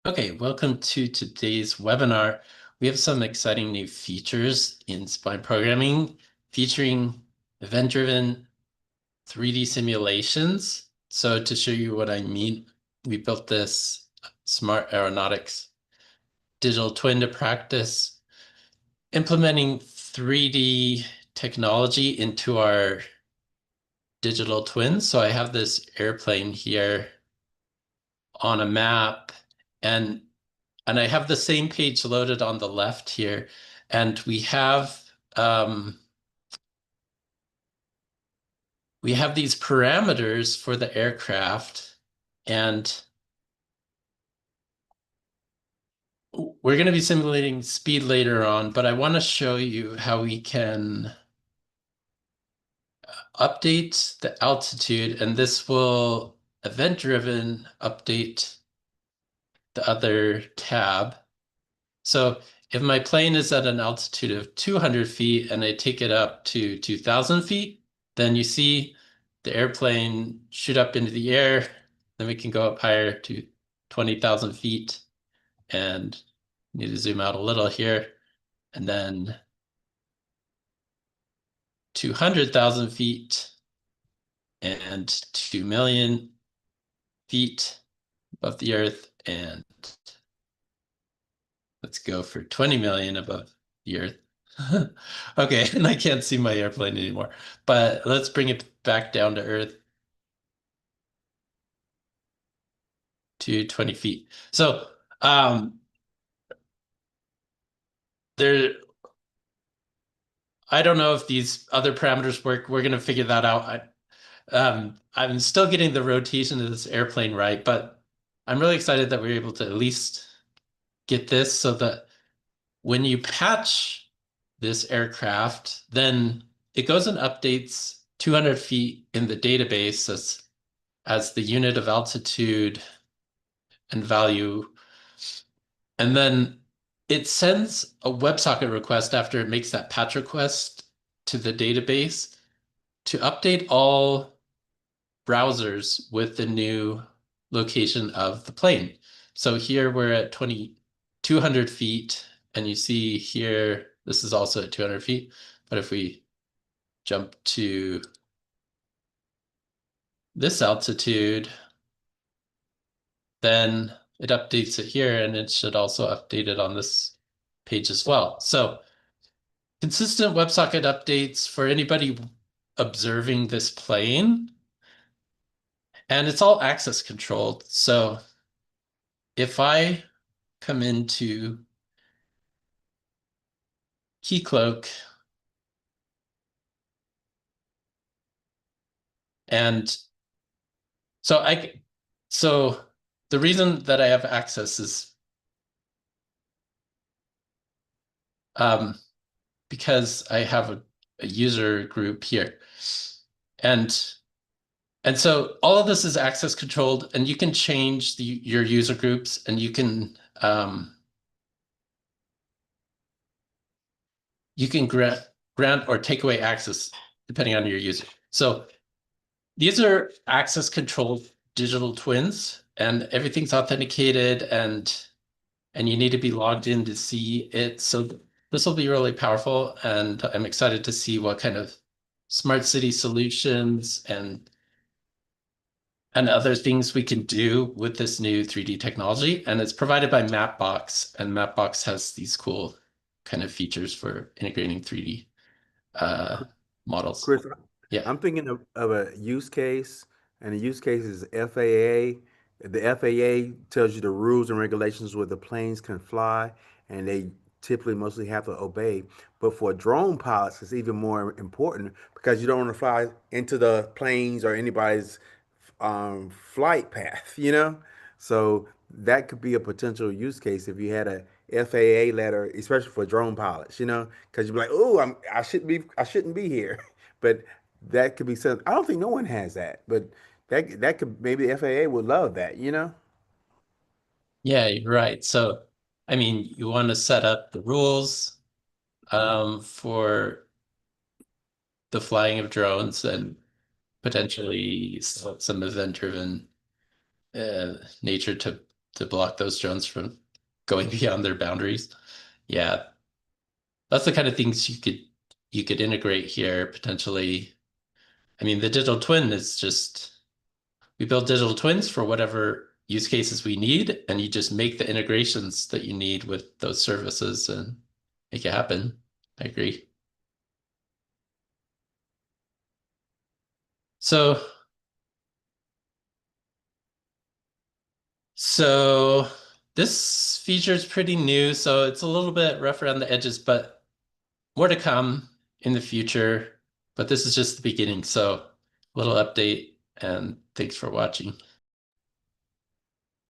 Okay, welcome to today's webinar. We have some exciting new features in spline programming featuring event-driven 3D simulations. So to show you what I mean, we built this smart aeronautics digital twin to practice implementing 3D technology into our digital twins. So I have this airplane here on a map, and I have the same page loaded on the left here, and um, we have these parameters for the aircraft, and we're going to be simulating speed later on, but I want to show you how we can update the altitude, and this will event-driven update the other tab. So if my plane is at an altitude of 200 feet and I take it up to 2,000 feet, then you see the airplane shoot up into the air. Then we can go up higher to 20,000 feet, and need to zoom out a little here. And then 200,000 feet and 2 million feet above the earth. And let's go for 20 million above the earth. Okay, and I can't see my airplane anymore, but let's bring it back down to earth to 20 feet. So there, I don't know if these other parameters work. We're going to figure that out. I'm still getting the rotation of this airplane right, but I'm really excited that we're able to at least get this so that when you patch this aircraft, then it goes and updates 200 feet in the database as the unit of altitude and value. And then it sends a WebSocket request after it makes that patch request to the database to update all browsers with the new location of the plane. So here we're at 200 feet, and you see here, this is also at 200 feet. But if we jump to this altitude, then it updates it here, and it should also update it on this page as well. So consistent WebSocket updates for anybody observing this plane, and it's all access controlled. So if I come into Keycloak, and so so the reason that I have access is um, because I have a user group here. And so all of this is access controlled, and you can change your user groups, and you can grant or take away access depending on your user. So these are access controlled digital twins, and everything's authenticated, and you need to be logged in to see it. So this will be really powerful, and I'm excited to see what kind of smart city solutions and other things we can do with this new 3D technology. And it's provided by Mapbox, and Mapbox has these cool kind of features for integrating 3D uh, models. Chris, Yeah. I'm thinking of a use case, and the use case is FAA. The FAA tells you the rules and regulations where the planes can fly, and they typically mostly have to obey. But for drone pilots, it's even more important because you don't want to fly into the planes or anybody's flight path, you know? So that could be a potential use case if you had a FAA letter, especially for drone pilots, you know, because you'd be like, "Oh, I shouldn't be here," but that could be something. I don't think no one has that, but that could maybe the FAA would love that, you know. Yeah, you're right. So, I mean, you want to set up the rules for the flying of drones and potentially some event-driven nature to to block those drones from going beyond their boundaries. Yeah, that's the kind of things you could integrate here potentially. I mean, the digital twin is just we build digital twins for whatever use cases we need, and you just make the integrations that you need with those services and make it happen. I agree. So, so this feature is pretty new, so it's a little bit rough around the edges, but more to come in the future. But this is just the beginning, so little update, and thanks for watching.